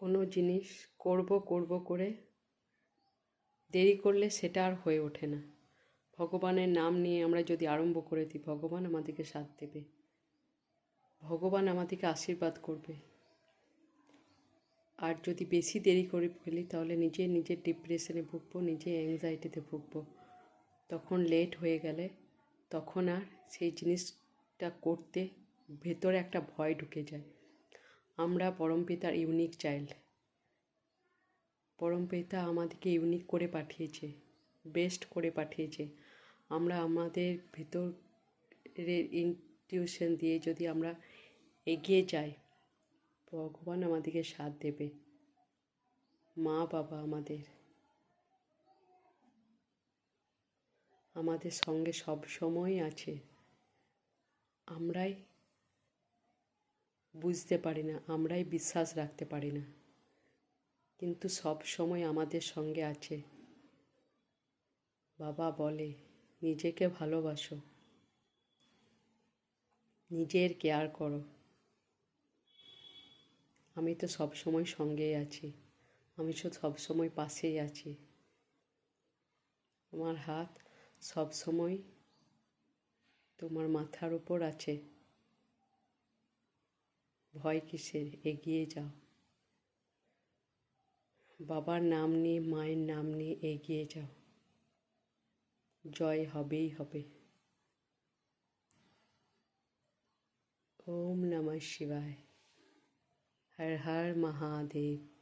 কোনো জিনিস করব করব করে দেরি করলে সেটা আর হয়ে ওঠে না। ভগবানের নাম নিয়ে আমরা যদি আরম্ভ করে দিই, ভগবান আমাদেরকে সাথ দেবে, ভগবান আমাদেরকে আশীর্বাদ করবে। আর যদি বেশি দেরি করে ফেলি তাহলে নিজের ডিপ্রেশনে ভুগবো, নিজে অ্যাংজাইটিতে ভুগবো। তখন লেট হয়ে গেলে তখন আর সেই জিনিসটা করতে ভেতরে একটা ভয় ঢুকে যায়। আমরা পরমপিতার ইউনিক চাইল্ড। পরমপিতা আমাদেরকে ইউনিক করে পাঠিয়েছে, বেস্ট করে পাঠিয়েছে। আমরা আমাদের ভেতরের ইনটিউশন দিয়ে যদি আমরা এগিয়ে যাই, ভগবান আমাদেরকে সাথ দেবে। মা বাবা আমাদের সঙ্গে সব সময় আছে। আমরাই বুঝতে পারি না, আমরাই বিশ্বাস রাখতে পারি না, কিন্তু সব সময় আমাদের সঙ্গে আছে। বাবা বলে, নিজেকে ভালোবাসো, নিজের কেয়ার করো। আমি তো সব সময় সঙ্গেই আছি, আমি তো সব সময় পাশেই আছি। আমার হাত সব সময় তোমার মাথার উপর আছে। ভয় কিসের? এগিয়ে যাও। বাবার নাম নিয়ে, মায়ের নাম নিয়ে এগিয়ে যাও। জয় হবেই হবে। ওম নমঃ শিবায়। হর হর মহাদেব।